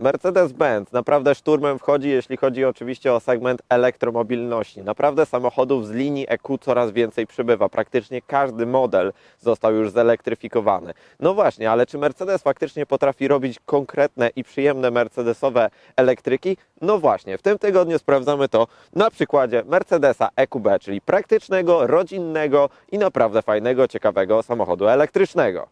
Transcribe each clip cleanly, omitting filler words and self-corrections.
Mercedes-Benz naprawdę szturmem wchodzi, jeśli chodzi oczywiście o segment elektromobilności. Naprawdę samochodów z linii EQ coraz więcej przybywa. Praktycznie każdy model został już zelektryfikowany. No właśnie, ale czy Mercedes faktycznie potrafi robić konkretne i przyjemne mercedesowe elektryki? No właśnie, w tym tygodniu sprawdzamy to na przykładzie Mercedesa EQB, czyli praktycznego, rodzinnego i naprawdę fajnego, ciekawego samochodu elektrycznego.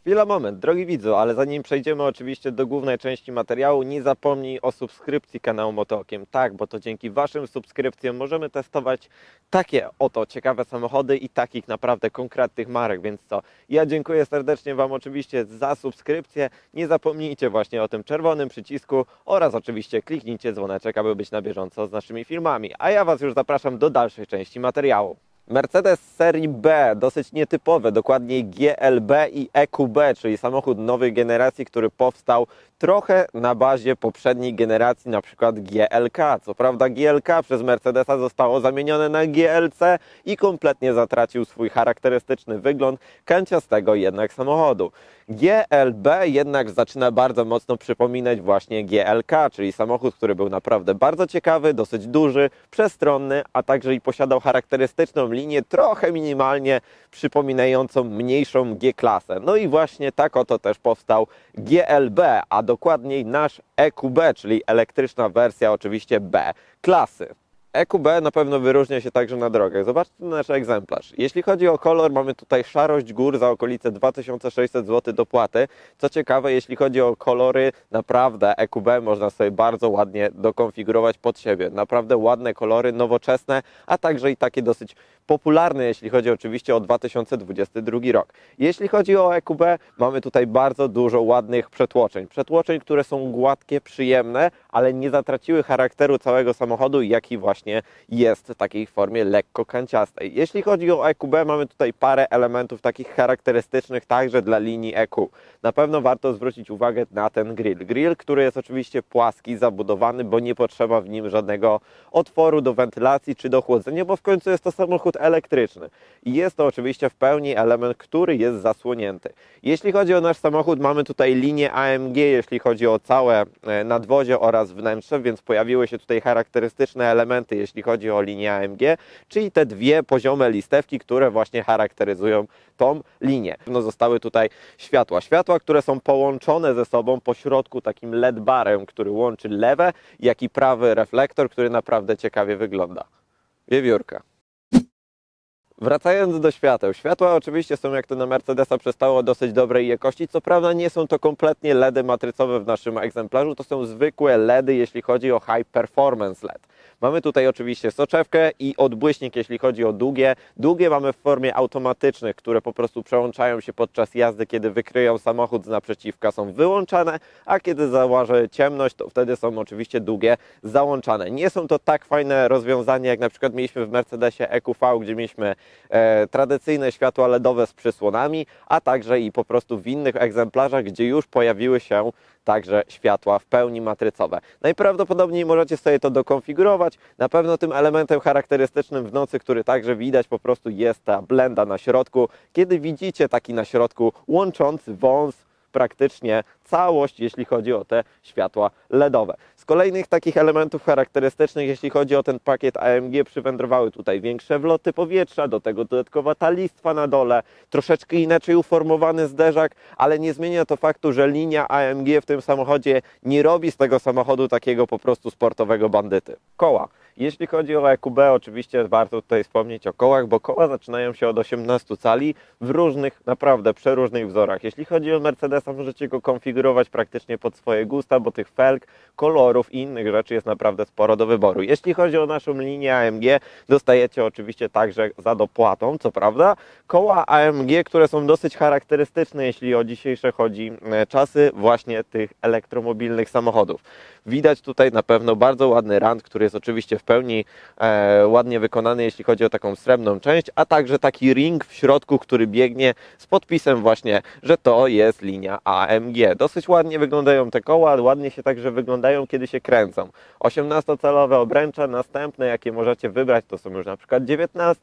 Chwila, moment, drogi widzu, ale zanim przejdziemy oczywiście do głównej części materiału, nie zapomnij o subskrypcji kanału Motookiem. Tak, bo to dzięki Waszym subskrypcjom możemy testować takie oto ciekawe samochody i takich naprawdę konkretnych marek, więc co? Ja dziękuję serdecznie Wam oczywiście za subskrypcję. Nie zapomnijcie właśnie o tym czerwonym przycisku oraz oczywiście kliknijcie dzwoneczek, aby być na bieżąco z naszymi filmami. A ja Was już zapraszam do dalszej części materiału. Mercedes serii B, dosyć nietypowy, dokładniej GLB i EQB, czyli samochód nowej generacji, który powstał trochę na bazie poprzedniej generacji, na przykład GLK. Co prawda GLK przez Mercedesa zostało zamienione na GLC i kompletnie zatracił swój charakterystyczny wygląd kanciastego jednak samochodu. GLB jednak zaczyna bardzo mocno przypominać właśnie GLK, czyli samochód, który był naprawdę bardzo ciekawy, dosyć duży, przestronny, a także i posiadał charakterystyczną linię trochę minimalnie przypominającą mniejszą G-klasę. No i właśnie tak oto też powstał GLB, a dokładniej nasz EQB, czyli elektryczna wersja oczywiście B-klasy. EQB na pewno wyróżnia się także na drogach. Zobaczcie nasz egzemplarz. Jeśli chodzi o kolor, mamy tutaj szarość gór za okolice 2600 zł dopłaty. Co ciekawe, jeśli chodzi o kolory, naprawdę EQB można sobie bardzo ładnie dokonfigurować pod siebie. Naprawdę ładne kolory, nowoczesne, a także i takie dosyć popularne, jeśli chodzi oczywiście o 2022 rok. Jeśli chodzi o EQB, mamy tutaj bardzo dużo ładnych przetłoczeń. Przetłoczeń, które są gładkie, przyjemne, ale nie zatraciły charakteru całego samochodu, jaki właśnie jest w takiej formie lekko kanciastej. Jeśli chodzi o EQB, mamy tutaj parę elementów takich charakterystycznych także dla linii EQ. Na pewno warto zwrócić uwagę na ten grill. Grill, który jest oczywiście płaski, zabudowany, bo nie potrzeba w nim żadnego otworu do wentylacji czy do chłodzenia, bo w końcu jest to samochód elektryczny. I jest to oczywiście w pełni element, który jest zasłonięty. Jeśli chodzi o nasz samochód, mamy tutaj linię AMG, jeśli chodzi o całe nadwozie oraz wnętrze, więc pojawiły się tutaj charakterystyczne elementy, jeśli chodzi o linię AMG, czyli te dwie poziome listewki, które właśnie charakteryzują tą linię. No, zostały tutaj światła, które są połączone ze sobą po środku takim LED barem, który łączy lewe, jak i prawy reflektor, który naprawdę ciekawie wygląda. Wiewiórka. Wracając do świateł. Światła oczywiście są, jak to na Mercedesa, przystało dosyć dobrej jakości. Co prawda nie są to kompletnie LEDy matrycowe w naszym egzemplarzu, to są zwykłe LEDy, jeśli chodzi o High Performance LED. Mamy tutaj oczywiście soczewkę i odbłyśnik, jeśli chodzi o długie. Długie mamy w formie automatycznych, które po prostu przełączają się podczas jazdy, kiedy wykryją samochód z naprzeciwka, są wyłączane, a kiedy zauważy ciemność, to wtedy są oczywiście długie załączane. Nie są to tak fajne rozwiązania, jak na przykład mieliśmy w Mercedesie EQV, gdzie mieliśmy tradycyjne światła LEDowe z przysłonami, a także i po prostu w innych egzemplarzach, gdzie już pojawiły się także światła w pełni matrycowe. Najprawdopodobniej możecie sobie to dokonfigurować. Na pewno tym elementem charakterystycznym w nocy, który także widać, po prostu jest ta blenda na środku. Kiedy widzicie taki na środku łączący wąs praktycznie całość, jeśli chodzi o te światła LEDowe. Z kolejnych takich elementów charakterystycznych, jeśli chodzi o ten pakiet AMG, przywędrowały tutaj większe wloty powietrza, do tego dodatkowa ta listwa na dole, troszeczkę inaczej uformowany zderzak, ale nie zmienia to faktu, że linia AMG w tym samochodzie nie robi z tego samochodu takiego po prostu sportowego bandyty. Koła. Jeśli chodzi o EQB, oczywiście warto tutaj wspomnieć o kołach, bo koła zaczynają się od 18 cali w różnych, naprawdę przeróżnych wzorach. Jeśli chodzi o Mercedesa, możecie go konfigurować praktycznie pod swoje gusta, bo tych felg, kolorów i innych rzeczy jest naprawdę sporo do wyboru. Jeśli chodzi o naszą linię AMG, dostajecie oczywiście także za dopłatą, co prawda, koła AMG, które są dosyć charakterystyczne, jeśli o dzisiejsze chodzi czasy właśnie tych elektromobilnych samochodów. Widać tutaj na pewno bardzo ładny rand, który jest oczywiście w pełni ładnie wykonany, jeśli chodzi o taką srebrną część, a także taki ring w środku, który biegnie z podpisem właśnie, że to jest linia AMG. Dosyć ładnie wyglądają te koła, ładnie się także wyglądają, kiedy się kręcą. 18-calowe obręcze, następne jakie możecie wybrać, to są już na przykład 19,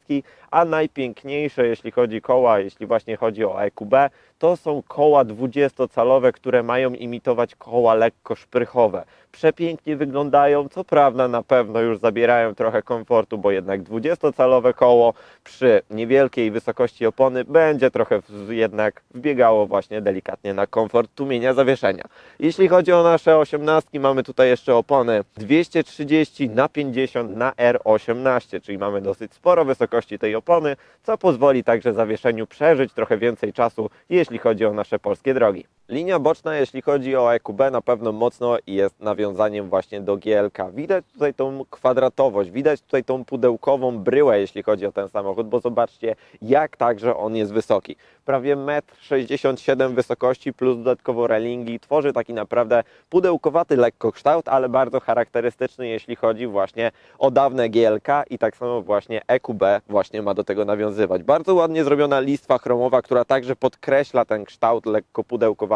a najpiękniejsze jeśli chodzi koła, jeśli właśnie chodzi o EQB, to są koła 20-calowe, które mają imitować koła lekko szprychowe. Przepięknie wyglądają, co prawda na pewno już zabierają trochę komfortu, bo jednak 20-calowe koło przy niewielkiej wysokości opony będzie trochę jednak wbiegało właśnie delikatnie na komfort tłumienia zawieszenia. Jeśli chodzi o nasze 18, mamy tutaj jeszcze opony 230 na 50 na R18, czyli mamy dosyć sporo wysokości tej opony, co pozwoli także zawieszeniu przeżyć trochę więcej czasu, jeśli chodzi o nasze polskie drogi. Linia boczna, jeśli chodzi o EQB, na pewno mocno jest nawiązaniem właśnie do GLK. Widać tutaj tą kwadratowość, widać tutaj tą pudełkową bryłę, jeśli chodzi o ten samochód, bo zobaczcie, jak także on jest wysoki. Prawie 1,67 m wysokości plus dodatkowo railingi tworzy taki naprawdę pudełkowaty lekko kształt, ale bardzo charakterystyczny, jeśli chodzi właśnie o dawne GLK i tak samo właśnie EQB właśnie ma do tego nawiązywać. Bardzo ładnie zrobiona listwa chromowa, która także podkreśla ten kształt lekko pudełkowaty.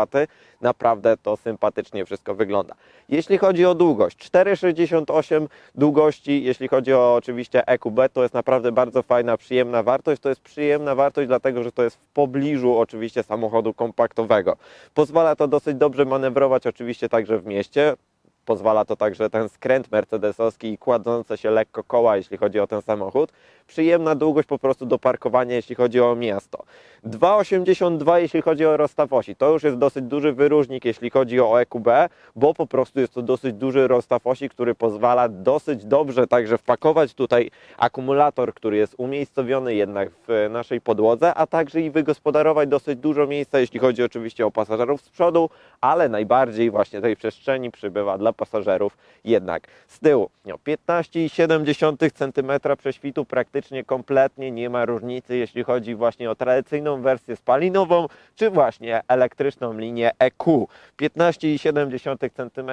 Naprawdę to sympatycznie wszystko wygląda. Jeśli chodzi o długość, 4,68 długości, jeśli chodzi o oczywiście EQB, to jest naprawdę bardzo fajna, przyjemna wartość. To jest przyjemna wartość, dlatego że to jest w pobliżu oczywiście samochodu kompaktowego. Pozwala to dosyć dobrze manewrować oczywiście także w mieście. Pozwala to także ten skręt mercedesowski i kładące się lekko koła, jeśli chodzi o ten samochód. Przyjemna długość po prostu do parkowania, jeśli chodzi o miasto. 2,82 jeśli chodzi o rozstaw osi. To już jest dosyć duży wyróżnik, jeśli chodzi o EQB, bo po prostu jest to dosyć duży rozstaw osi, który pozwala dosyć dobrze także wpakować tutaj akumulator, który jest umiejscowiony jednak w naszej podłodze, a także i wygospodarować dosyć dużo miejsca, jeśli chodzi oczywiście o pasażerów z przodu, ale najbardziej właśnie tej przestrzeni przybywa dla pasażerów jednak z tyłu. 15,7 cm prześwitu, praktycznie kompletnie nie ma różnicy, jeśli chodzi właśnie o tradycyjną wersję spalinową, czy właśnie elektryczną linię EQ. 15,7 cm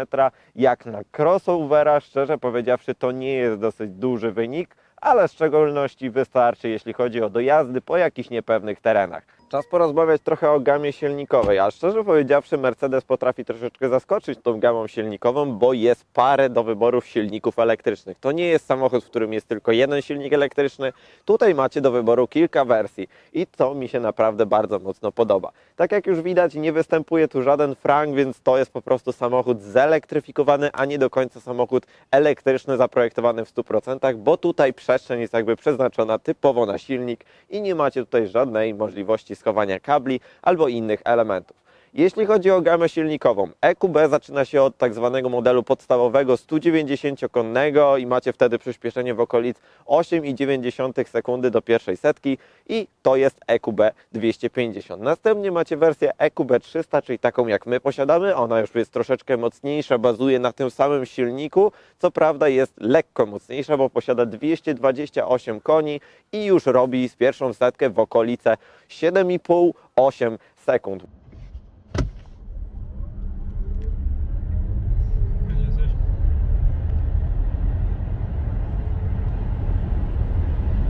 jak na crossovera, szczerze powiedziawszy, to nie jest dosyć duży wynik, ale w szczególności wystarczy, jeśli chodzi o dojazdy po jakichś niepewnych terenach. Czas porozmawiać trochę o gamie silnikowej, a szczerze powiedziawszy Mercedes potrafi troszeczkę zaskoczyć tą gamą silnikową, bo jest parę do wyborów silników elektrycznych. To nie jest samochód, w którym jest tylko jeden silnik elektryczny, tutaj macie do wyboru kilka wersji i to mi się naprawdę bardzo mocno podoba. Tak jak już widać, nie występuje tu żaden frank, więc to jest po prostu samochód zelektryfikowany, a nie do końca samochód elektryczny zaprojektowany w 100%, bo tutaj przestrzeń jest jakby przeznaczona typowo na silnik i nie macie tutaj żadnej możliwości schowania kabli albo innych elementów. Jeśli chodzi o gamę silnikową, EQB zaczyna się od tak zwanego modelu podstawowego 190-konnego i macie wtedy przyspieszenie w okolic 8,9 sekundy do pierwszej setki i to jest EQB 250. Następnie macie wersję EQB 300, czyli taką jak my posiadamy, ona już jest troszeczkę mocniejsza, bazuje na tym samym silniku, co prawda jest lekko mocniejsza, bo posiada 228 koni i już robi z pierwszą setkę w okolice 7,5-8 sekund.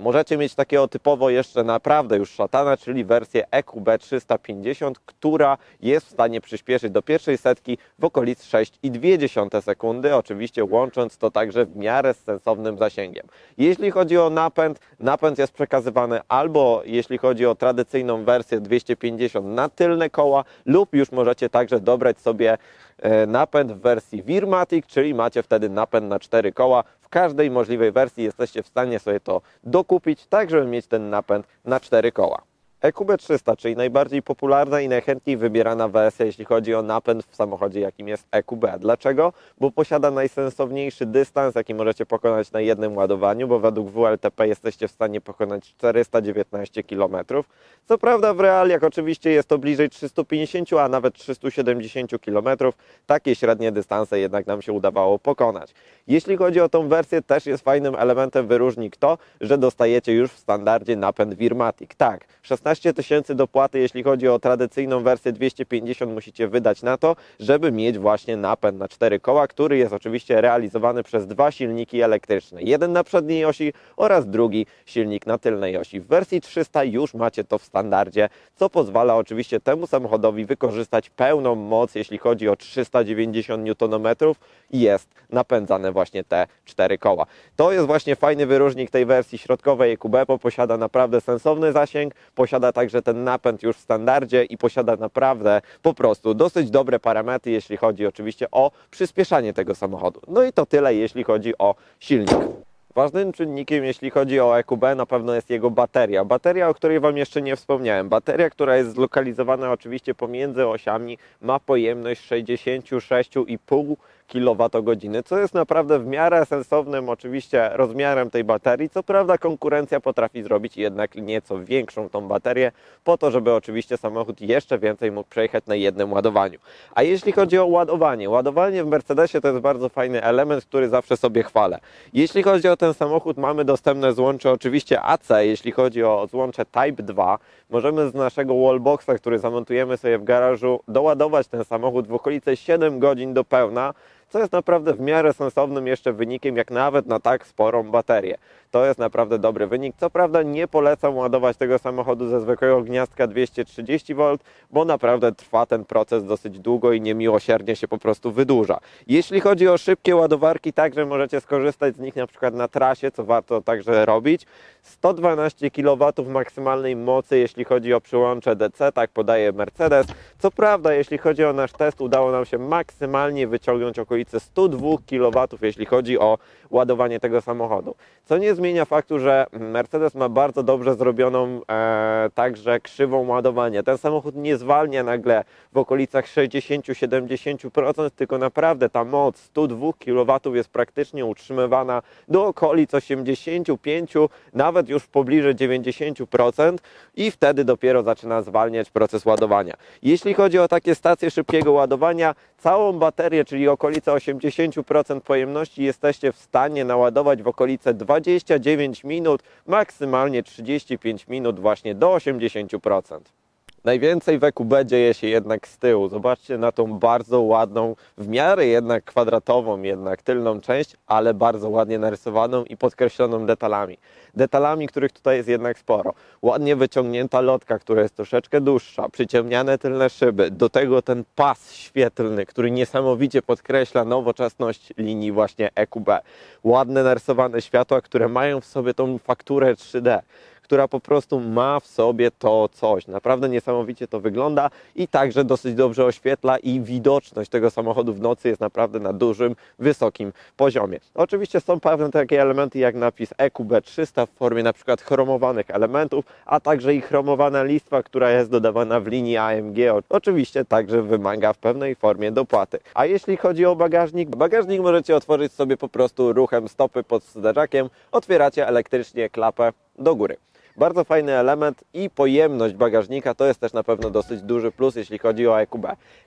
Możecie mieć takiego typowo jeszcze naprawdę już szatana, czyli wersję EQB 350, która jest w stanie przyspieszyć do pierwszej setki w okolic 6,2 sekundy, oczywiście łącząc to także w miarę z sensownym zasięgiem. Jeśli chodzi o napęd, napęd jest przekazywany albo jeśli chodzi o tradycyjną wersję 250 na tylne koła lub już możecie także dobrać sobie napęd w wersji Wirmatic, czyli macie wtedy napęd na 4 koła. W każdej możliwej wersji jesteście w stanie sobie to dokupić, tak żeby mieć ten napęd na 4 koła. EQB 300, czyli najbardziej popularna i najchętniej wybierana wersja, jeśli chodzi o napęd w samochodzie, jakim jest EQB. Dlaczego? Bo posiada najsensowniejszy dystans, jaki możecie pokonać na jednym ładowaniu, bo według WLTP jesteście w stanie pokonać 419 km. Co prawda w realiach oczywiście jest to bliżej 350, a nawet 370 km. Takie średnie dystanse jednak nam się udawało pokonać. Jeśli chodzi o tą wersję, też jest fajnym elementem wyróżnik to, że dostajecie już w standardzie napęd Wirmatic. Tak, 16 tysięcy dopłaty, jeśli chodzi o tradycyjną wersję 250 musicie wydać na to, żeby mieć właśnie napęd na 4 koła, który jest oczywiście realizowany przez dwa silniki elektryczne. Jeden na przedniej osi oraz drugi silnik na tylnej osi. W wersji 300 już macie to w standardzie, co pozwala oczywiście temu samochodowi wykorzystać pełną moc, jeśli chodzi o 390 Nm i jest napędzane właśnie te 4 koła. To jest właśnie fajny wyróżnik tej wersji środkowej EQB, bo posiada naprawdę sensowny zasięg, posiada także ten napęd już w standardzie i posiada naprawdę po prostu dosyć dobre parametry, jeśli chodzi oczywiście o przyspieszanie tego samochodu. No i to tyle, jeśli chodzi o silnik. Ważnym czynnikiem, jeśli chodzi o EQB, na pewno jest jego bateria. Bateria, o której Wam jeszcze nie wspomniałem. Która jest zlokalizowana oczywiście pomiędzy osiami, ma pojemność 66,5 kWh, co jest naprawdę w miarę sensownym oczywiście rozmiarem tej baterii. Co prawda konkurencja potrafi zrobić jednak nieco większą tą baterię, po to, żeby oczywiście samochód jeszcze więcej mógł przejechać na jednym ładowaniu. A jeśli chodzi o ładowanie w Mercedesie to jest bardzo fajny element, który zawsze sobie chwalę. Jeśli chodzi o ten samochód, mamy dostępne złącze oczywiście AC, jeśli chodzi o złącze Type 2, możemy z naszego wallboxa, który zamontujemy sobie w garażu, doładować ten samochód w okolice 7 godzin do pełna, co jest naprawdę w miarę sensownym jeszcze wynikiem, jak nawet na tak sporą baterię. To jest naprawdę dobry wynik. Co prawda nie polecam ładować tego samochodu ze zwykłego gniazdka 230 V, bo naprawdę trwa ten proces dosyć długo i niemiłosiernie się po prostu wydłuża. Jeśli chodzi o szybkie ładowarki, także możecie skorzystać z nich na przykład na trasie, co warto także robić. 112 kW maksymalnej mocy, jeśli chodzi o przyłącze DC, tak podaje Mercedes. Co prawda, jeśli chodzi o nasz test, udało nam się maksymalnie wyciągnąć okolice 102 kW, jeśli chodzi o ładowanie tego samochodu. Co nie zmienia faktu, że Mercedes ma bardzo dobrze zrobioną także krzywą ładowania. Ten samochód nie zwalnia nagle w okolicach 60-70%, tylko naprawdę ta moc 102 kW jest praktycznie utrzymywana do okolic 85, nawet już w pobliżu 90% i wtedy dopiero zaczyna zwalniać proces ładowania. Jeśli chodzi o takie stacje szybkiego ładowania, całą baterię, czyli okolice 80% pojemności jesteście w stanie naładować w okolice 29 minut, maksymalnie 35 minut właśnie do 80%. Najwięcej w EQB dzieje się jednak z tyłu. Zobaczcie na tą bardzo ładną, w miarę jednak kwadratową, jednak tylną część, ale bardzo ładnie narysowaną i podkreśloną detalami. Detalami, których tutaj jest jednak sporo. Ładnie wyciągnięta lotka, która jest troszeczkę dłuższa, przyciemniane tylne szyby, do tego ten pas świetlny, który niesamowicie podkreśla nowoczesność linii właśnie EQB. Ładne narysowane światła, które mają w sobie tą fakturę 3D. Która po prostu ma w sobie to coś. Naprawdę niesamowicie to wygląda i także dosyć dobrze oświetla i widoczność tego samochodu w nocy jest naprawdę na dużym, wysokim poziomie. Oczywiście są pewne takie elementy jak napis EQB 300 w formie na przykład chromowanych elementów, a także i chromowana listwa, która jest dodawana w linii AMG. Oczywiście także wymaga w pewnej formie dopłaty. A jeśli chodzi o bagażnik, bagażnik możecie otworzyć sobie po prostu ruchem stopy pod zderzakiem, otwieracie elektrycznie klapę do góry. Bardzo fajny element i pojemność bagażnika to jest też na pewno dosyć duży plus, jeśli chodzi o EQB.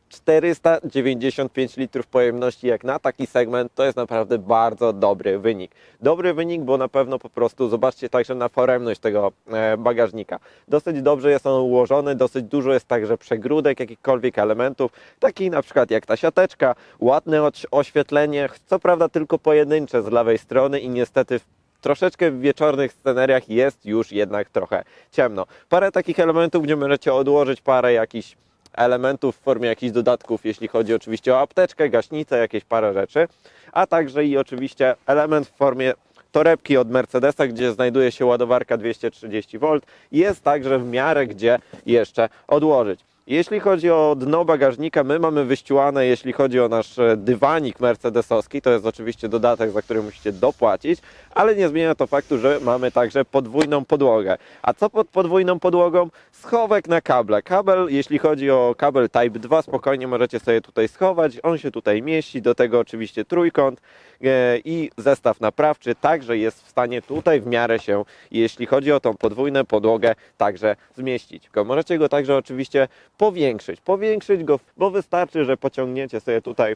495 litrów pojemności jak na taki segment to jest naprawdę bardzo dobry wynik. Dobry wynik, bo na pewno po prostu zobaczcie także na foremność tego bagażnika. Dosyć dobrze jest on ułożony, dosyć dużo jest także przegródek jakichkolwiek elementów, takich na przykład jak ta siateczka, ładne oświetlenie, co prawda tylko pojedyncze z lewej strony i niestety troszeczkę w wieczornych scenariach jest już jednak trochę ciemno. Parę takich elementów, gdzie możecie odłożyć parę jakichś elementów w formie jakichś dodatków, jeśli chodzi oczywiście o apteczkę, gaśnicę, jakieś parę rzeczy, a także i oczywiście element w formie torebki od Mercedesa, gdzie znajduje się ładowarka 230 V, jest także w miarę gdzie jeszcze odłożyć. Jeśli chodzi o dno bagażnika, my mamy wyściółane, jeśli chodzi o nasz dywanik mercedesowski, to jest oczywiście dodatek, za który musicie dopłacić, ale nie zmienia to faktu, że mamy także podwójną podłogę. A co pod podwójną podłogą? Schowek na kable. Kabel, jeśli chodzi o kabel Type 2, spokojnie możecie sobie tutaj schować, on się tutaj mieści, do tego oczywiście trójkąt i zestaw naprawczy, także jest w stanie tutaj w miarę się, jeśli chodzi o tą podwójną podłogę, także zmieścić. Możecie go także oczywiście powiększyć go, bo wystarczy, że pociągniecie sobie tutaj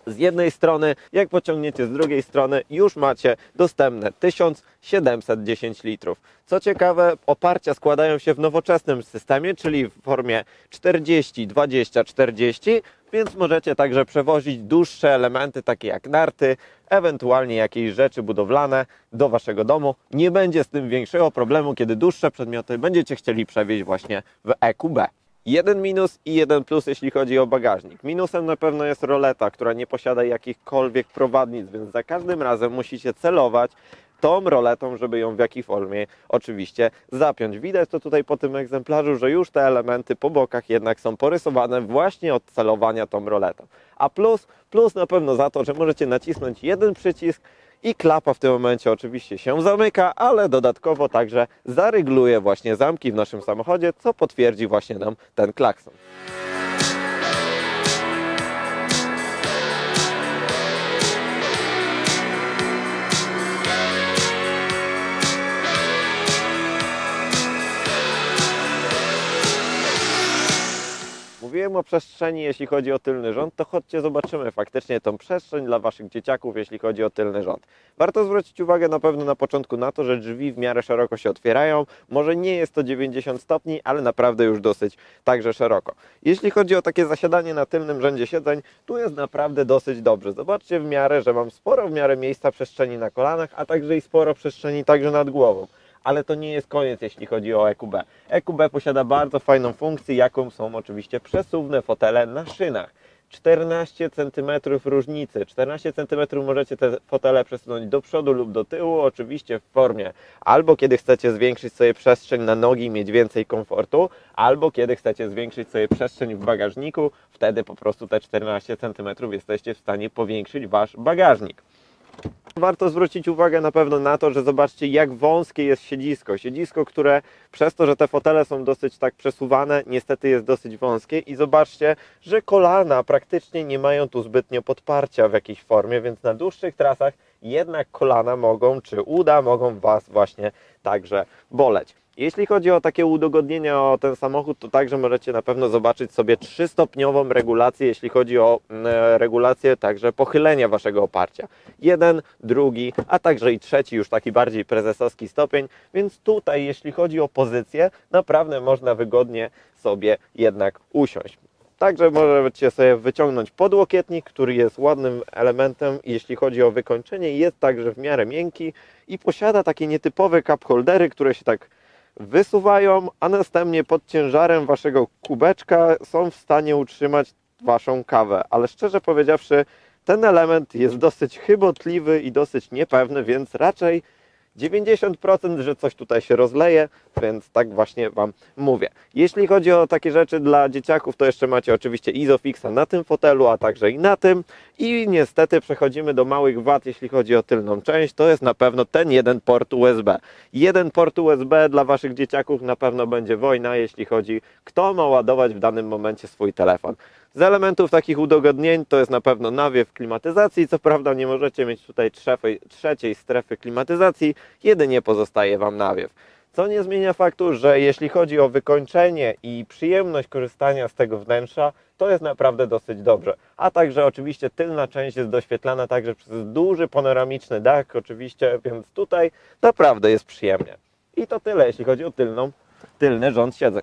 z jednej strony, jak pociągniecie z drugiej strony, już macie dostępne 1710 litrów. Co ciekawe, oparcia składają się w nowoczesnym systemie, czyli w formie 40, 20, 40, więc możecie także przewozić dłuższe elementy, takie jak narty, ewentualnie jakieś rzeczy budowlane do waszego domu. Nie będzie z tym większego problemu, kiedy dłuższe przedmioty będziecie chcieli przewieźć właśnie w EQB. Jeden minus i jeden plus, jeśli chodzi o bagażnik. Minusem na pewno jest roleta, która nie posiada jakichkolwiek prowadnic, więc za każdym razem musicie celować tą roletą, żeby ją w jakiej formie oczywiście zapiąć. Widać to tutaj po tym egzemplarzu, że już te elementy po bokach jednak są porysowane właśnie od celowania tą roletą. A plus na pewno za to, że możecie nacisnąć jeden przycisk i klapa w tym momencie oczywiście się zamyka, ale dodatkowo także zarygluje właśnie zamki w naszym samochodzie, co potwierdzi właśnie nam ten klakson. Mówiłem o przestrzeni, jeśli chodzi o tylny rząd, to chodźcie zobaczymy faktycznie tą przestrzeń dla waszych dzieciaków, jeśli chodzi o tylny rząd. Warto zwrócić uwagę na pewno na początku na to, że drzwi w miarę szeroko się otwierają. Może nie jest to 90 stopni, ale naprawdę już dosyć także szeroko. Jeśli chodzi o takie zasiadanie na tylnym rzędzie siedzeń, tu jest naprawdę dosyć dobrze. Zobaczcie w miarę, że mam sporo w miarę miejsca przestrzeni na kolanach, a także i sporo przestrzeni także nad głową. Ale to nie jest koniec, jeśli chodzi o EQB. EQB posiada bardzo fajną funkcję, jaką są oczywiście przesuwne fotele na szynach. 14 cm różnicy. 14 cm możecie te fotele przesunąć do przodu lub do tyłu, oczywiście w formie albo kiedy chcecie zwiększyć sobie przestrzeń na nogi i mieć więcej komfortu, albo kiedy chcecie zwiększyć sobie przestrzeń w bagażniku, wtedy po prostu te 14 cm jesteście w stanie powiększyć wasz bagażnik. Warto zwrócić uwagę na pewno na to, że zobaczcie, jak wąskie jest siedzisko. Siedzisko, które przez to, że te fotele są dosyć tak przesuwane, niestety jest dosyć wąskie i zobaczcie, że kolana praktycznie nie mają tu zbytnio podparcia w jakiejś formie, więc na dłuższych trasach jednak kolana mogą, czy uda mogą was właśnie także boleć. Jeśli chodzi o takie udogodnienia o ten samochód, to także możecie na pewno zobaczyć sobie 3-stopniową regulację, jeśli chodzi o regulację także pochylenia waszego oparcia. Jeden, drugi, a także i trzeci, już taki bardziej prezesowski stopień, więc tutaj jeśli chodzi o pozycję, naprawdę można wygodnie sobie jednak usiąść. Także możecie sobie wyciągnąć podłokietnik, który jest ładnym elementem, jeśli chodzi o wykończenie, jest także w miarę miękki i posiada takie nietypowe cup holdery, które się tak wysuwają, a następnie pod ciężarem waszego kubeczka są w stanie utrzymać waszą kawę. Ale szczerze powiedziawszy, ten element jest dosyć chybotliwy i dosyć niepewny, więc raczej 90%, że coś tutaj się rozleje, więc tak właśnie wam mówię. Jeśli chodzi o takie rzeczy dla dzieciaków, to jeszcze macie oczywiście Isofixa na tym fotelu, a także i na tym. I niestety przechodzimy do małych wad, jeśli chodzi o tylną część. To jest na pewno ten jeden port USB. Jeden port USB dla waszych dzieciaków na pewno będzie wojna, jeśli chodzi kto ma ładować w danym momencie swój telefon. Z elementów takich udogodnień to jest na pewno nawiew klimatyzacji. Co prawda nie możecie mieć tutaj trzeciej strefy klimatyzacji, jedynie pozostaje wam nawiew. Co nie zmienia faktu, że jeśli chodzi o wykończenie i przyjemność korzystania z tego wnętrza, to jest naprawdę dosyć dobrze. A także oczywiście tylna część jest doświetlana także przez duży panoramiczny dach, oczywiście, więc tutaj naprawdę jest przyjemnie. I to tyle, jeśli chodzi o tylny rząd siedzeń.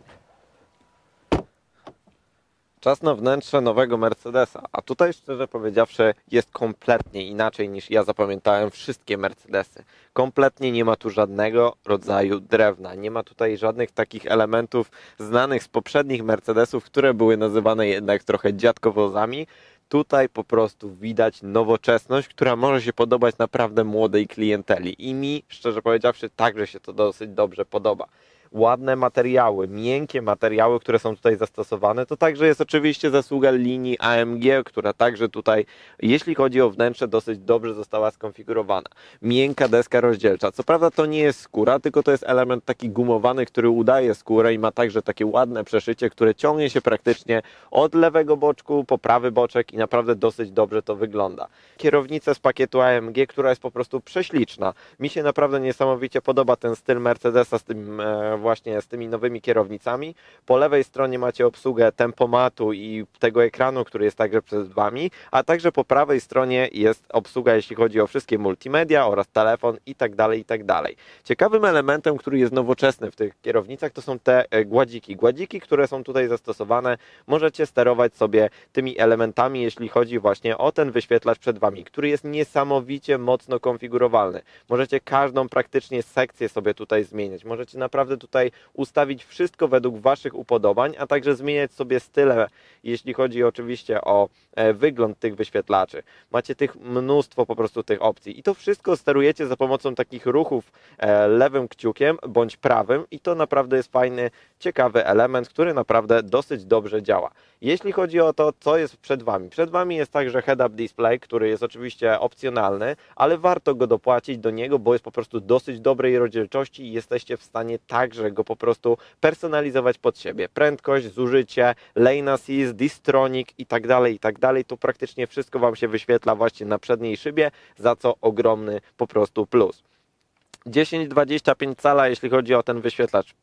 Czas na wnętrze nowego Mercedesa, a tutaj szczerze powiedziawszy jest kompletnie inaczej niż ja zapamiętałem wszystkie Mercedesy. Kompletnie nie ma tu żadnego rodzaju drewna, nie ma tutaj żadnych takich elementów znanych z poprzednich Mercedesów, które były nazywane jednak trochę dziadkowozami. Tutaj po prostu widać nowoczesność, która może się podobać naprawdę młodej klienteli i mi, szczerze powiedziawszy, także się to dosyć dobrze podoba. ładne materiały, miękkie materiały, które są tutaj zastosowane. To także jest oczywiście zasługa linii AMG, która także tutaj, jeśli chodzi o wnętrze, dosyć dobrze została skonfigurowana. Miękka deska rozdzielcza. Co prawda to nie jest skóra, tylko to jest element taki gumowany, który udaje skórę i ma także takie ładne przeszycie, które ciągnie się praktycznie od lewego boczku po prawy boczek i naprawdę dosyć dobrze to wygląda. Kierownica z pakietu AMG, która jest po prostu prześliczna. Mi się naprawdę niesamowicie podoba ten styl Mercedesa z tym właśnie z tymi nowymi kierownicami. Po lewej stronie macie obsługę tempomatu i tego ekranu, który jest także przed Wami, a także po prawej stronie jest obsługa, jeśli chodzi o wszystkie multimedia oraz telefon i tak dalej, i tak dalej. Ciekawym elementem, który jest nowoczesny w tych kierownicach, to są te gładziki. Gładziki, które są tutaj zastosowane, możecie sterować sobie tymi elementami, jeśli chodzi właśnie o ten wyświetlacz przed Wami, który jest niesamowicie mocno konfigurowalny. Możecie każdą praktycznie sekcję sobie tutaj zmieniać. Możecie naprawdę tutaj ustawić wszystko według Waszych upodobań, a także zmieniać sobie style, jeśli chodzi oczywiście o wygląd tych wyświetlaczy. Macie mnóstwo po prostu tych opcji i to wszystko sterujecie za pomocą takich ruchów lewym kciukiem bądź prawym i to naprawdę jest fajny, ciekawy element, który naprawdę dosyć dobrze działa. Jeśli chodzi o to, co jest przed Wami jest także head-up display, który jest oczywiście opcjonalny, ale warto go dopłacić do niego, bo jest po prostu dosyć dobrej rozdzielczości i jesteście w stanie także go po prostu personalizować pod siebie. Prędkość, zużycie, lane assist, distronic i tak dalej, to praktycznie wszystko Wam się wyświetla właśnie na przedniej szybie, za co ogromny po prostu plus. 10-25 cala, jeśli chodzi o ten wyświetlacz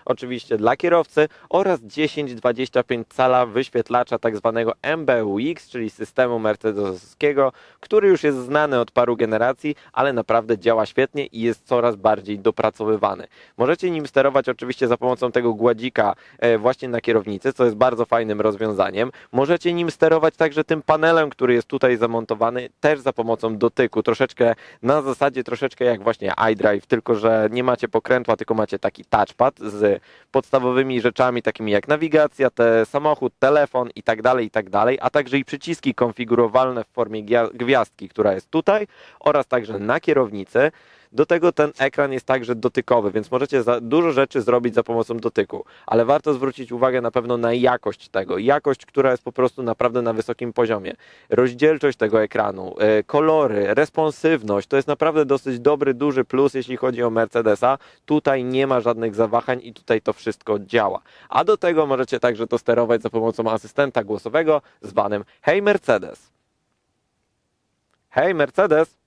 oczywiście dla kierowcy oraz 10-25 cala wyświetlacza tak zwanego MBUX, czyli systemu mercedesowskiego, który już jest znany od paru generacji, ale naprawdę działa świetnie i jest coraz bardziej dopracowywany. Możecie nim sterować oczywiście za pomocą tego gładzika właśnie na kierownicy, co jest bardzo fajnym rozwiązaniem. Możecie nim sterować także tym panelem, który jest tutaj zamontowany, też za pomocą dotyku, troszeczkę na zasadzie jak właśnie iDrive, tylko że nie macie pokrętła, tylko macie taki touchpad z podstawowymi rzeczami takimi jak nawigacja, samochód, telefon i tak dalej, a także i przyciski konfigurowalne w formie gwiazdki, która jest tutaj oraz także na kierownicy. Do tego ten ekran jest także dotykowy, więc możecie dużo rzeczy zrobić za pomocą dotyku, ale warto zwrócić uwagę na pewno na jakość tego. Jakość, która jest po prostu naprawdę na wysokim poziomie. Rozdzielczość tego ekranu, kolory, responsywność, to jest naprawdę dosyć dobry, duży plus, jeśli chodzi o Mercedesa. Tutaj nie ma żadnych zawahań i tutaj to wszystko działa. A do tego możecie także to sterować za pomocą asystenta głosowego zwanym Hey Mercedes. Hey Mercedes.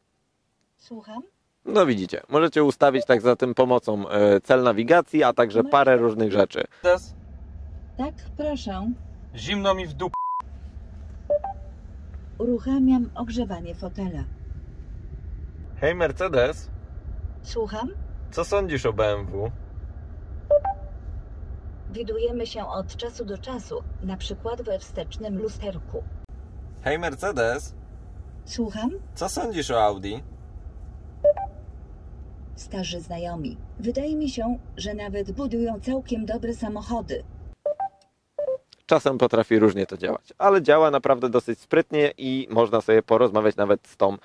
Słucham? No widzicie, możecie ustawić tak za tym pomocą cel nawigacji, a także parę różnych rzeczy. Tak, proszę. Zimno mi w dup. Uruchamiam ogrzewanie fotela. Hej Mercedes, Słucham? co sądzisz o BMW? Widujemy się od czasu do czasu, na przykład we wstecznym lusterku. Hej Mercedes, Słucham? co sądzisz o Audi? Starzy znajomi. Wydaje mi się, że nawet budują całkiem dobre samochody. Czasem potrafi różnie to działać, ale działa naprawdę dosyć sprytnie i można sobie porozmawiać nawet z tą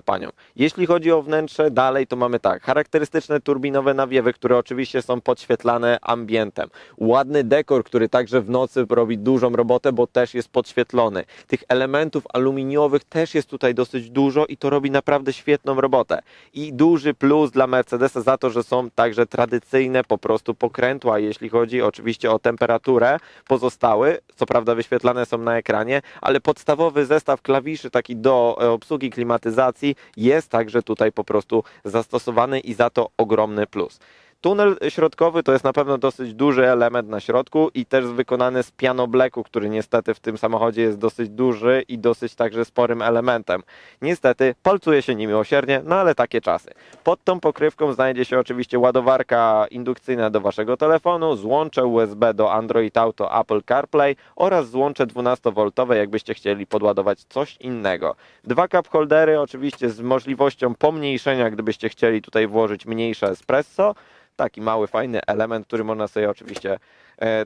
panią. Jeśli chodzi o wnętrze, dalej to mamy tak, charakterystyczne turbinowe nawiewy, które oczywiście są podświetlane ambientem. Ładny dekor, który także w nocy robi dużą robotę, bo też jest podświetlony. Tych elementów aluminiowych też jest tutaj dosyć dużo i to robi naprawdę świetną robotę. I duży plus dla Mercedesa za to, że są także tradycyjne po prostu pokrętła, jeśli chodzi oczywiście o temperaturę pozostałe. Co prawda wyświetlane są na ekranie, ale podstawowy zestaw klawiszy taki do obsługi klimatyzacji jest także tutaj po prostu zastosowany i za to ogromny plus. Tunel środkowy to jest na pewno dosyć duży element na środku i też wykonany z pianobleku, który niestety w tym samochodzie jest dosyć duży i dosyć także sporym elementem. Niestety palcuje się niemiłosiernie, no ale takie czasy. Pod tą pokrywką znajdzie się oczywiście ładowarka indukcyjna do Waszego telefonu, złącze USB do Android Auto, Apple CarPlay oraz złącze 12V, jakbyście chcieli podładować coś innego. Dwa cup holdery oczywiście z możliwością pomniejszenia, gdybyście chcieli tutaj włożyć mniejsze espresso. taki mały, fajny element, który można sobie oczywiście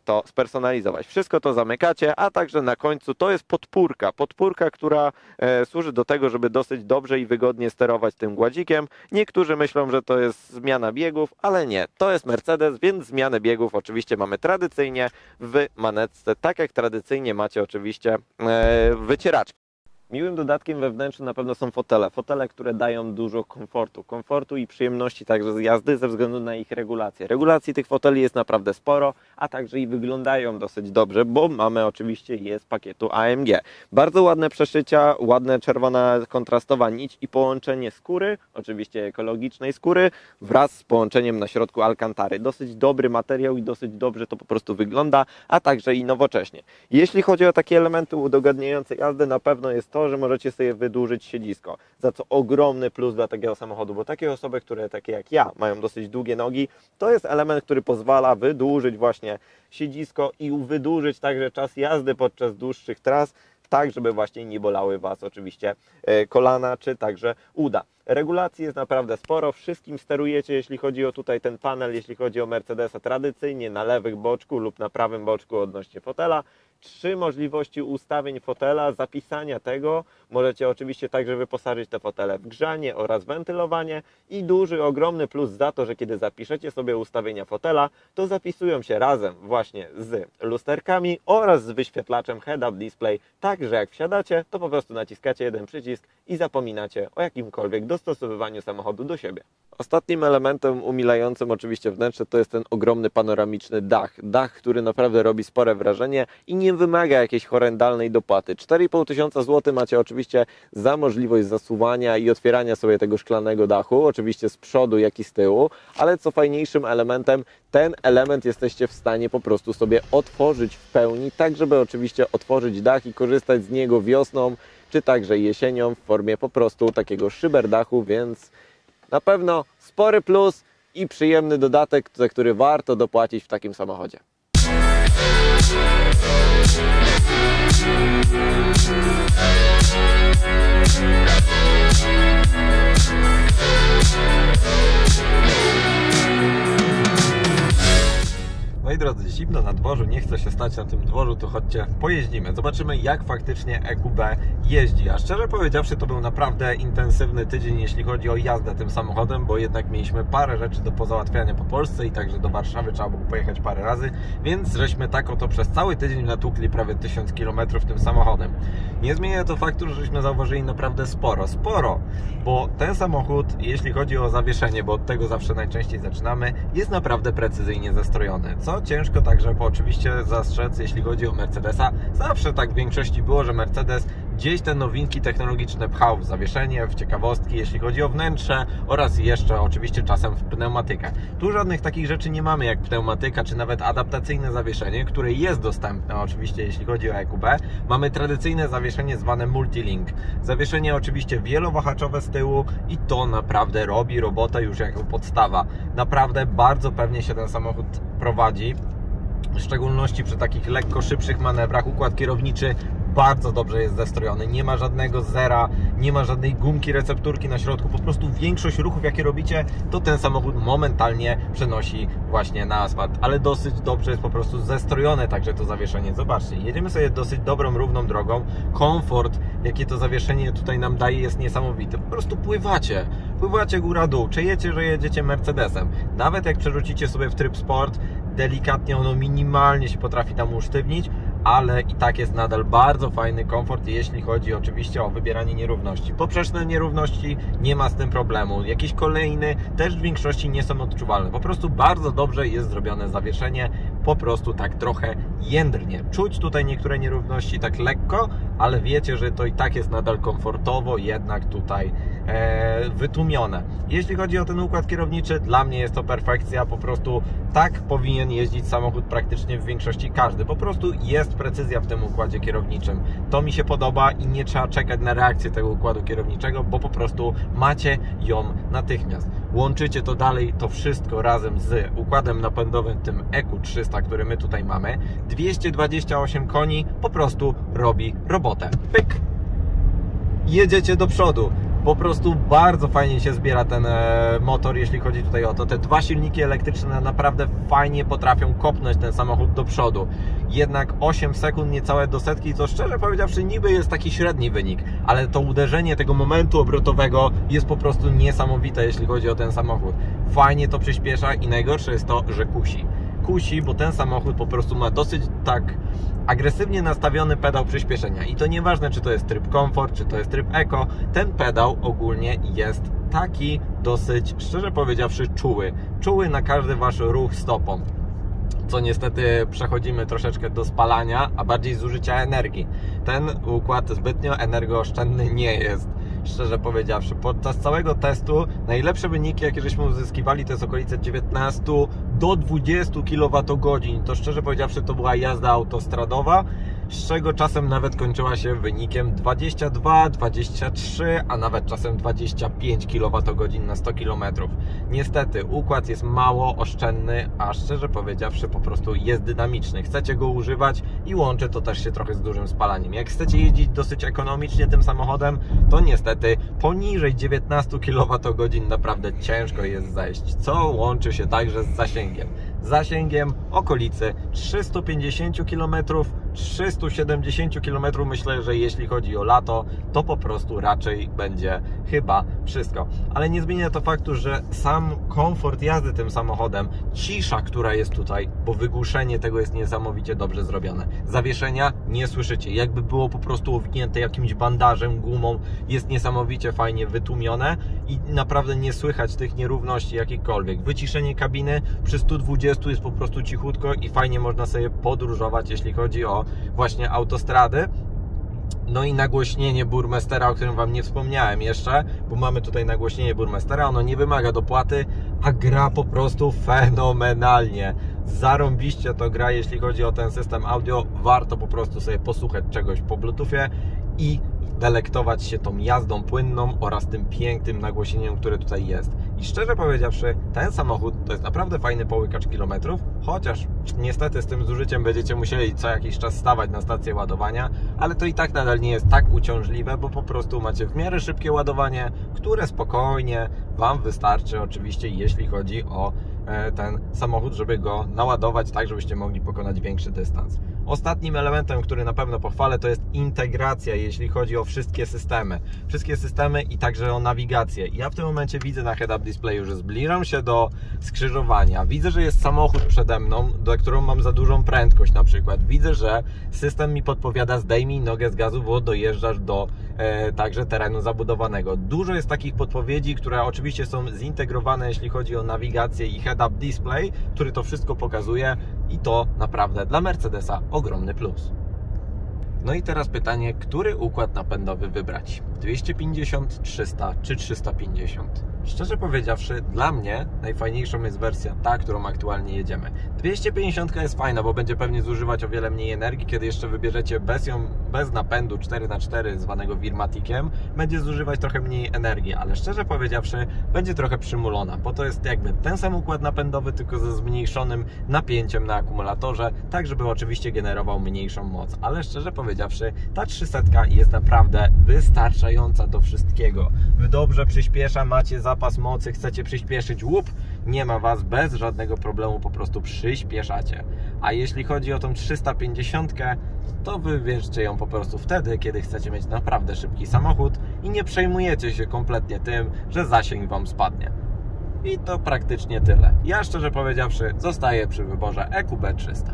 to spersonalizować. Wszystko to zamykacie, a także na końcu to jest podpórka. Podpórka, która służy do tego, żeby dosyć dobrze i wygodnie sterować tym gładzikiem. Niektórzy myślą, że to jest zmiana biegów, ale nie. To jest Mercedes, więc zmianę biegów oczywiście mamy tradycyjnie w manetce, tak jak tradycyjnie macie oczywiście wycieraczki. Miłym dodatkiem we wnętrzu na pewno są fotele. Fotele, które dają dużo komfortu i przyjemności także z jazdy ze względu na ich regulację. Regulacji tych foteli jest naprawdę sporo, a także i wyglądają dosyć dobrze, bo mamy oczywiście je z pakietu AMG. Bardzo ładne przeszycia, ładna czerwona kontrastowa nić i połączenie skóry, oczywiście ekologicznej skóry, wraz z połączeniem na środku alkantary. Dosyć dobry materiał i dosyć dobrze to po prostu wygląda, a także i nowocześnie. Jeśli chodzi o takie elementy udogodniające jazdę, na pewno jest to, że możecie sobie wydłużyć siedzisko, za co ogromny plus dla takiego samochodu, bo takie osoby, które takie jak ja, mają dosyć długie nogi, to jest element, który pozwala wydłużyć właśnie siedzisko i wydłużyć także czas jazdy podczas dłuższych tras, tak żeby właśnie nie bolały Was oczywiście kolana czy także uda. Regulacji jest naprawdę sporo, wszystkim sterujecie, jeśli chodzi o tutaj ten panel, jeśli chodzi o Mercedesa tradycyjnie na lewym boczku lub na prawym boczku odnośnie fotela. 3 możliwości ustawień fotela, zapisania tego. Możecie oczywiście także wyposażyć te fotele w grzanie oraz wentylowanie i duży, ogromny plus za to, że kiedy zapiszecie sobie ustawienia fotela, to zapisują się razem właśnie z lusterkami oraz z wyświetlaczem head-up display, tak że jak wsiadacie, to po prostu naciskacie jeden przycisk i zapominacie o jakimkolwiek dostosowywaniu samochodu do siebie. Ostatnim elementem umilającym oczywiście wnętrze to jest ten ogromny panoramiczny dach. Dach, który naprawdę robi spore wrażenie i nie wymaga jakiejś horrendalnej dopłaty. 4500 zł macie oczywiście za możliwość zasuwania i otwierania sobie tego szklanego dachu, oczywiście z przodu jak i z tyłu, ale co fajniejszym elementem, ten element jesteście w stanie po prostu sobie otworzyć w pełni, tak żeby oczywiście otworzyć dach i korzystać z niego wiosną, czy także jesienią w formie po prostu takiego szyberdachu, więc na pewno spory plus i przyjemny dodatek, za który warto dopłacić w takim samochodzie. Moi drodzy, zimno na dworzu, nie chce się stać na tym dworzu, to chodźcie, pojeździmy. Zobaczymy, jak faktycznie EQB jeździ. A szczerze powiedziawszy, to był naprawdę intensywny tydzień, jeśli chodzi o jazdę tym samochodem, bo jednak mieliśmy parę rzeczy do pozałatwiania po Polsce i także do Warszawy trzeba było pojechać parę razy, więc żeśmy tak oto przez cały tydzień natłukli prawie 1000 km tym samochodem. Nie zmienia to faktu, że żeśmy zauważyli naprawdę sporo, bo ten samochód, jeśli chodzi o zawieszenie, bo od tego zawsze najczęściej zaczynamy, jest naprawdę precyzyjnie zestrojony. Co ciężko także oczywiście zastrzec, jeśli chodzi o Mercedesa. Zawsze tak w większości było, że Mercedes gdzieś te nowinki technologiczne pchał w zawieszenie, w ciekawostki, jeśli chodzi o wnętrze oraz jeszcze oczywiście czasem w pneumatykę. Tu żadnych takich rzeczy nie mamy jak pneumatyka, czy nawet adaptacyjne zawieszenie, które jest dostępne oczywiście jeśli chodzi o EQB. Mamy tradycyjne zawieszenie zwane Multilink. Zawieszenie oczywiście wielowahaczowe z tyłu i to naprawdę robi robotę już jako podstawa. Naprawdę bardzo pewnie się ten samochód prowadzi, w szczególności przy takich lekko szybszych manewrach. Układ kierowniczy bardzo dobrze jest zestrojony, nie ma żadnego zera, nie ma żadnej gumki, recepturki na środku, po prostu większość ruchów jakie robicie, to ten samochód momentalnie przenosi właśnie na asfalt, ale dosyć dobrze jest po prostu zestrojone także to zawieszenie. Zobaczcie, jedziemy sobie dosyć dobrą, równą drogą, komfort jakie to zawieszenie tutaj nam daje jest niesamowity, po prostu pływacie góra-dół, czujecie, że jedziecie Mercedesem, nawet jak przerzucicie sobie w tryb sport, delikatnie ono minimalnie się potrafi tam usztywnić, ale i tak jest nadal bardzo fajny komfort, jeśli chodzi oczywiście o wybieranie nierówności. Poprzeczne nierówności nie ma z tym problemu. Jakieś kolejne też w większości nie są odczuwalne. Po prostu bardzo dobrze jest zrobione zawieszenie, po prostu tak trochę jędrnie. Czuć tutaj niektóre nierówności tak lekko, ale wiecie, że to i tak jest nadal komfortowo jednak tutaj wytłumione. Jeśli chodzi o ten układ kierowniczy, dla mnie jest to perfekcja, po prostu tak powinien jeździć samochód praktycznie w większości każdy. Po prostu jest precyzja w tym układzie kierowniczym. To mi się podoba i nie trzeba czekać na reakcję tego układu kierowniczego, bo po prostu macie ją natychmiast. Łączycie to dalej, to wszystko razem z układem napędowym, tym EQ300, który my tutaj mamy. 228 koni po prostu robi robotę. Pyk! Jedziecie do przodu. Po prostu bardzo fajnie się zbiera ten motor, jeśli chodzi tutaj o to. Te dwa silniki elektryczne naprawdę fajnie potrafią kopnąć ten samochód do przodu. Jednak 8 sekund niecałe do setki, to szczerze powiedziawszy niby jest taki średni wynik, ale to uderzenie tego momentu obrotowego jest po prostu niesamowite, jeśli chodzi o ten samochód. Fajnie to przyspiesza i najgorsze jest to, że kusi. Kusi, bo ten samochód po prostu ma dosyć tak agresywnie nastawiony pedał przyspieszenia i to nieważne, czy to jest tryb komfort, czy to jest tryb eco, ten pedał ogólnie jest taki dosyć, szczerze powiedziawszy, czuły na każdy wasz ruch stopą, co niestety przechodzimy troszeczkę do spalania, a bardziej zużycia energii. Ten układ zbytnio energooszczędny nie jest, szczerze powiedziawszy. Podczas całego testu najlepsze wyniki, jakie żeśmy uzyskiwali, to jest okolice 19 do 20 kWh. To szczerze powiedziawszy to była jazda autostradowa, z czego czasem nawet kończyła się wynikiem 22, 23, a nawet czasem 25 kWh na 100 km. Niestety układ jest mało oszczędny, a szczerze powiedziawszy po prostu jest dynamiczny. Chcecie go używać i łączy to też się trochę z dużym spalaniem. Jak chcecie jeździć dosyć ekonomicznie tym samochodem, to niestety poniżej 19 kWh naprawdę ciężko jest zejść, co łączy się także z zasięgiem. Zasięgiem okolicy 350 km, 370 km, myślę, że jeśli chodzi o lato, to po prostu raczej będzie chyba wszystko. Ale nie zmienia to faktu, że sam komfort jazdy tym samochodem, cisza, która jest tutaj, bo wygłuszenie tego jest niesamowicie dobrze zrobione. Zawieszenia nie słyszycie, jakby było po prostu owinięte jakimś bandażem, gumą, jest niesamowicie fajnie wytłumione i naprawdę nie słychać tych nierówności jakichkolwiek. Wyciszenie kabiny przy 120 jest po prostu cichutko i fajnie można sobie podróżować, jeśli chodzi o właśnie autostrady. No i nagłośnienie Burmestera, o którym Wam nie wspomniałem jeszcze, bo mamy tutaj nagłośnienie Burmestera, ono nie wymaga dopłaty, a gra po prostu fenomenalnie. Zarąbiście to gra, jeśli chodzi o ten system audio. Warto po prostu sobie posłuchać czegoś po Bluetoothie i delektować się tą jazdą płynną oraz tym pięknym nagłośnieniem, które tutaj jest. I szczerze powiedziawszy, ten samochód to jest naprawdę fajny połykacz kilometrów, chociaż niestety z tym zużyciem będziecie musieli co jakiś czas stawać na stację ładowania, ale to i tak nadal nie jest tak uciążliwe, bo po prostu macie w miarę szybkie ładowanie, które spokojnie Wam wystarczy oczywiście, jeśli chodzi o ten samochód, żeby go naładować tak, żebyście mogli pokonać większy dystans. Ostatnim elementem, który na pewno pochwalę, to jest integracja, jeśli chodzi o wszystkie systemy. Wszystkie systemy i także o nawigację. Ja w tym momencie widzę na head-up displayu, że zbliżam się do skrzyżowania. Widzę, że jest samochód przede mną, do którego mam za dużą prędkość na przykład. Widzę, że system mi podpowiada, zdejmij nogę z gazu, bo dojeżdżasz do także terenu zabudowanego. Dużo jest takich podpowiedzi, które oczywiście są zintegrowane, jeśli chodzi o nawigację i head-up display, który to wszystko pokazuje i to naprawdę dla Mercedesa ogromny plus. No i teraz pytanie, który układ napędowy wybrać? 250, 300 czy 350? Szczerze powiedziawszy, dla mnie najfajniejszą jest wersja ta, którą aktualnie jedziemy. 250 jest fajna, bo będzie pewnie zużywać o wiele mniej energii, kiedy jeszcze wybierzecie bez napędu 4x4 zwanego Wirmatikiem, będzie zużywać trochę mniej energii, ale szczerze powiedziawszy, będzie trochę przymulona, bo to jest jakby ten sam układ napędowy, tylko ze zmniejszonym napięciem na akumulatorze, tak żeby oczywiście generował mniejszą moc, ale szczerze powiedziawszy, ta 300 jest naprawdę wystarczająca do wszystkiego. Dobrze przyspiesza, macie zapas mocy, chcecie przyspieszyć, łup, nie ma Was, bez żadnego problemu po prostu przyspieszacie. A jeśli chodzi o tą 350, to wybierzcie ją po prostu wtedy, kiedy chcecie mieć naprawdę szybki samochód i nie przejmujecie się kompletnie tym, że zasięg Wam spadnie. I to praktycznie tyle. Ja szczerze powiedziawszy zostaję przy wyborze EQB 300.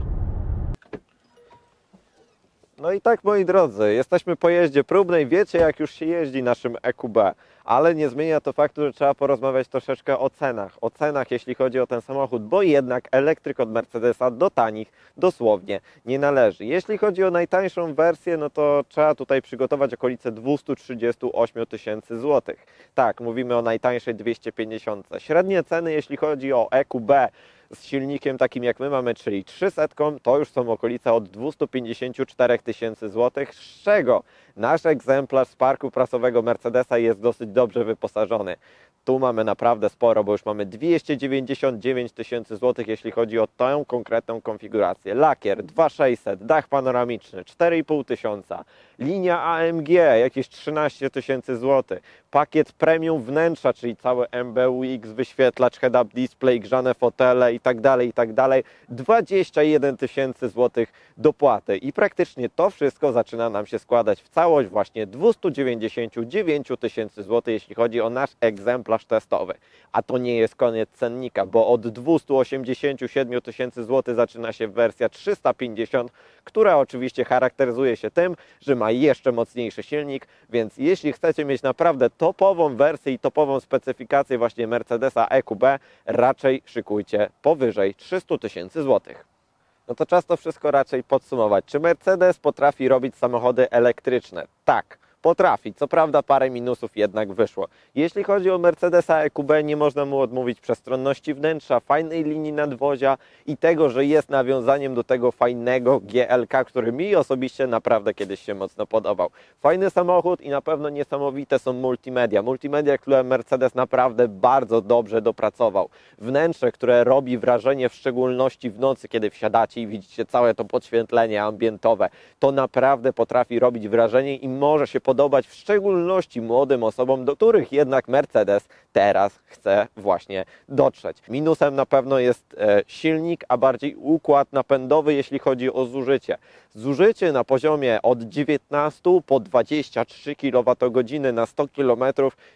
No i tak, moi drodzy, jesteśmy po jeździe próbnej, wiecie jak już się jeździ naszym EQB, ale nie zmienia to faktu, że trzeba porozmawiać troszeczkę o cenach. O cenach, jeśli chodzi o ten samochód, bo jednak elektryk od Mercedesa do tanich dosłownie nie należy. Jeśli chodzi o najtańszą wersję, no to trzeba tutaj przygotować okolice 238 tysięcy złotych. Tak, mówimy o najtańszej 250. Średnie ceny, jeśli chodzi o EQB, z silnikiem takim jak my mamy, czyli 300, to już są okolice od 254 tysięcy złotych, z czego nasz egzemplarz z parku prasowego Mercedesa jest dosyć dobrze wyposażony. tu mamy naprawdę sporo, bo już mamy 299 tysięcy złotych, jeśli chodzi o tę konkretną konfigurację. Lakier 2600, dach panoramiczny 4,5 tysiąca, linia AMG jakieś 13 tysięcy złotych, pakiet premium wnętrza, czyli cały MBUX, wyświetlacz, head-up display, grzane fotele i tak dalej, 21 tysięcy złotych dopłaty. I praktycznie to wszystko zaczyna nam się składać w całość właśnie 299 tysięcy złotych, jeśli chodzi o nasz egzemplarz testowy. A to nie jest koniec cennika, bo od 287 tysięcy złotych zaczyna się wersja 350, która oczywiście charakteryzuje się tym, że ma jeszcze mocniejszy silnik, więc jeśli chcecie mieć naprawdę topową wersję i topową specyfikację właśnie Mercedesa EQB, raczej szykujcie powyżej 300 tysięcy złotych. No to czas to wszystko raczej podsumować. Czy Mercedes potrafi robić samochody elektryczne? Tak, potrafi. Co prawda parę minusów jednak wyszło. Jeśli chodzi o Mercedesa EQB, nie można mu odmówić przestronności wnętrza, fajnej linii nadwozia i tego, że jest nawiązaniem do tego fajnego GLK, który mi osobiście naprawdę kiedyś się mocno podobał. Fajny samochód i na pewno niesamowite są multimedia. Multimedia, które Mercedes naprawdę bardzo dobrze dopracował. Wnętrze, które robi wrażenie w szczególności w nocy, kiedy wsiadacie i widzicie całe to podświetlenie ambientowe. To naprawdę potrafi robić wrażenie i może się podobać w szczególności młodym osobom, do których jednak Mercedes teraz chce właśnie dotrzeć. Minusem na pewno jest silnik, a bardziej układ napędowy, jeśli chodzi o zużycie. Zużycie na poziomie od 19 po 23 kWh na 100 km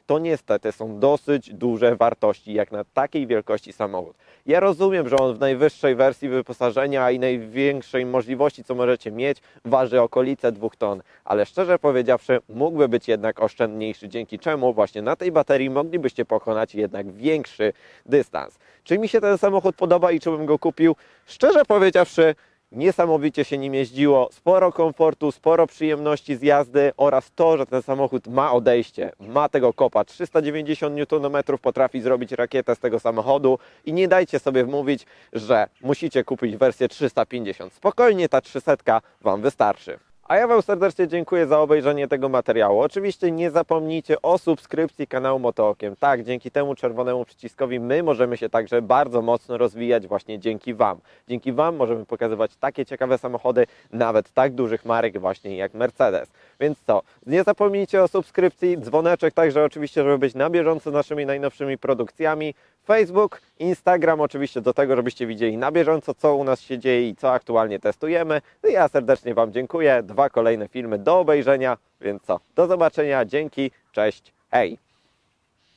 to niestety są dosyć duże wartości jak na takiej wielkości samochód. Ja rozumiem, że on w najwyższej wersji wyposażenia i największej możliwości, co możecie mieć, waży okolice 2 ton, ale szczerze powiedziawszy mógłby być jednak oszczędniejszy, dzięki czemu właśnie na tej baterii moglibyście pokonać jednak większy dystans. Czy mi się ten samochód podoba i czy bym go kupił? Szczerze powiedziawszy, niesamowicie się nim jeździło, sporo komfortu, sporo przyjemności z jazdy oraz to, że ten samochód ma odejście, ma tego kopa, 390 Nm potrafi zrobić rakietę z tego samochodu i nie dajcie sobie wmówić, że musicie kupić wersję 350. Spokojnie ta 300 Wam wystarczy. A ja Wam serdecznie dziękuję za obejrzenie tego materiału. Oczywiście nie zapomnijcie o subskrypcji kanału Motookiem. Tak, dzięki temu czerwonemu przyciskowi my możemy się także bardzo mocno rozwijać właśnie dzięki Wam. Dzięki Wam możemy pokazywać takie ciekawe samochody, nawet tak dużych marek właśnie jak Mercedes. Więc co, nie zapomnijcie o subskrypcji, dzwoneczek także oczywiście, żeby być na bieżąco z naszymi najnowszymi produkcjami. Facebook, Instagram oczywiście do tego, żebyście widzieli na bieżąco, co u nas się dzieje i co aktualnie testujemy. No i ja serdecznie Wam dziękuję. 2 kolejne filmy do obejrzenia, więc co, do zobaczenia, dzięki, cześć, hej!